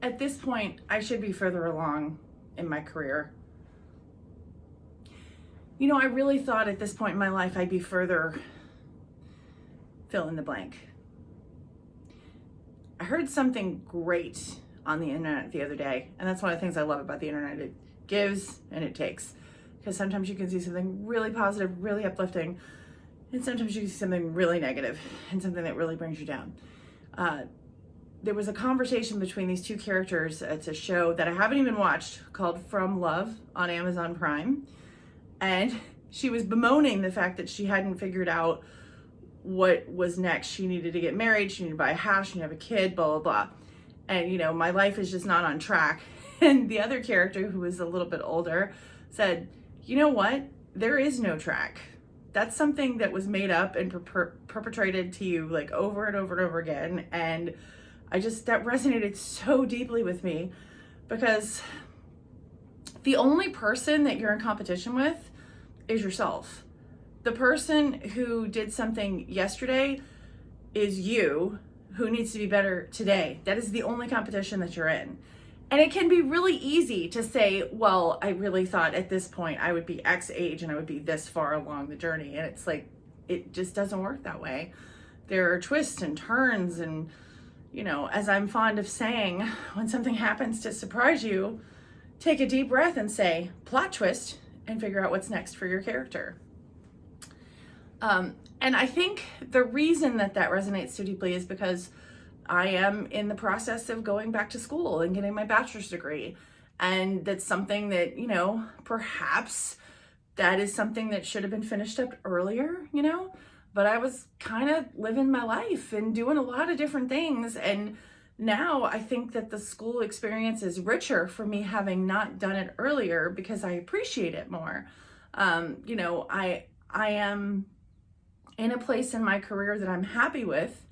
at this point, I should be further along in my career. You know, I really thought at this point in my life I'd be further, fill in the blank. I heard something great on the internet the other day, and that's one of the things I love about the internet. It gives and it takes, because sometimes you can see something really positive, really uplifting, and sometimes you can see something really negative and something that really brings you down. There was a conversation between these two characters. It's a show that I haven't even watched called From Love on Amazon Prime. And she was bemoaning the fact that she hadn't figured out what was next. She needed to get married, she needed to buy a house, she needed to have a kid, blah, blah, blah. And, you know, my life is just not on track. And the other character, who was a little bit older, said, you know what? There is no track. That's something that was made up and perpetrated to you like over and over and over again. And that resonated so deeply with me, because the only person that you're in competition with is yourself. The person who did something yesterday is you, who needs to be better today. That is the only competition that you're in. And it can be really easy to say, well, I really thought at this point I would be X age and I would be this far along the journey. And it's like, it just doesn't work that way. There are twists and turns, and, you know, as I'm fond of saying, when something happens to surprise you, take a deep breath and say, plot twist, and figure out what's next for your character. And I think the reason that resonates so deeply is because I am in the process of going back to school and getting my bachelor's degree. And that's something that, you know, perhaps that is something that should have been finished up earlier, you know, but I was kind of living my life and doing a lot of different things. And now I think that the school experience is richer for me having not done it earlier, because I appreciate it more. You know, I am in a place in my career that I'm happy with,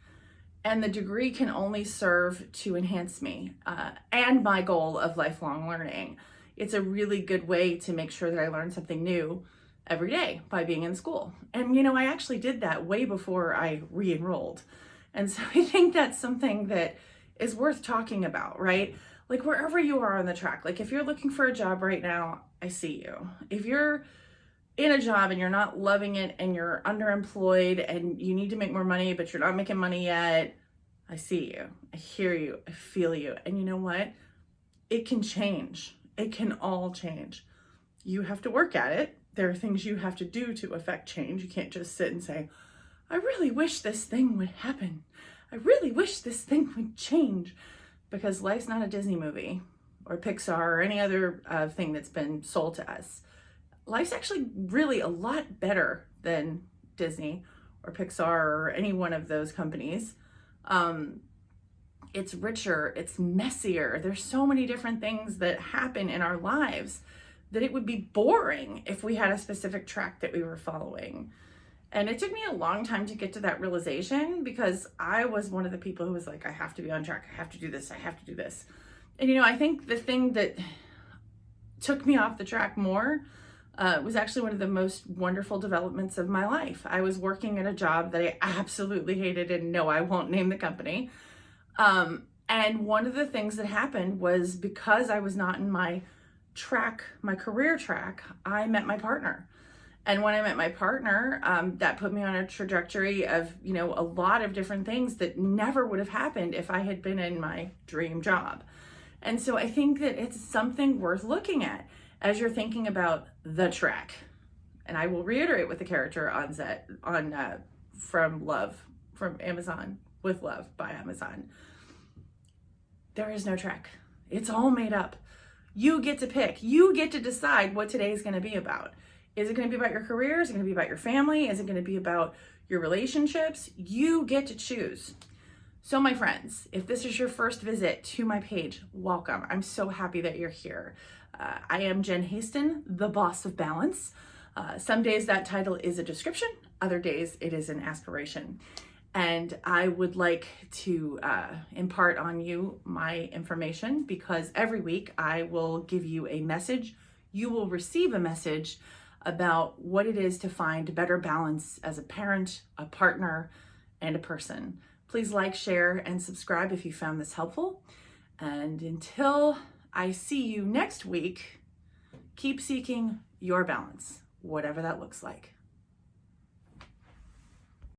and the degree can only serve to enhance me and my goal of lifelong learning. It's a really good way to make sure that I learn something new every day by being in school. And, you know, I actually did that way before I re-enrolled. And so I think that's something that is worth talking about, right? Like, wherever you are on the track, like if you're looking for a job right now, I see you. If you're in a job and you're not loving it and you're underemployed and you need to make more money, but you're not making money yet, I see you, I hear you, I feel you. And you know what? It can change. It can all change. You have to work at it. There are things you have to do to affect change. You can't just sit and say, I really wish this thing would happen. I really wish this thing would change, because life's not a Disney movie or Pixar or any other thing that's been sold to us. Life's actually really a lot better than Disney or Pixar or any one of those companies. It's richer, it's messier. There's so many different things that happen in our lives that it would be boring if we had a specific track that we were following. And it took me a long time to get to that realization, because I was one of the people who was like, I have to be on track, I have to do this, I have to do this. And, you know, I think the thing that took me off the track more was actually one of the most wonderful developments of my life. I was working at a job that I absolutely hated, and no, I won't name the company. And one of the things that happened was, because I was not in my track, my career track, I met my partner. And when I met my partner, that put me on a trajectory of, you know, a lot of different things that never would have happened if I had been in my dream job. And so I think that it's something worth looking at as you're thinking about the track. And I will reiterate with the character on From Love, from Amazon, With Love by Amazon. There is no track. It's all made up. You get to pick. You get to decide what today is going to be about. Is it going to be about your career? Is it going to be about your family? Is it going to be about your relationships? You get to choose. So my friends, if this is your first visit to my page, welcome. I'm so happy that you're here. I am Jen Haston, the boss of balance. Some days that title is a description, other days it is an aspiration. And I would like to impart on you my information, because every week I will give you a message. You will receive a message about what it is to find better balance as a parent, a partner, and a person. Please like, share, and subscribe if you found this helpful. And until I see you next week, keep seeking your balance, whatever that looks like.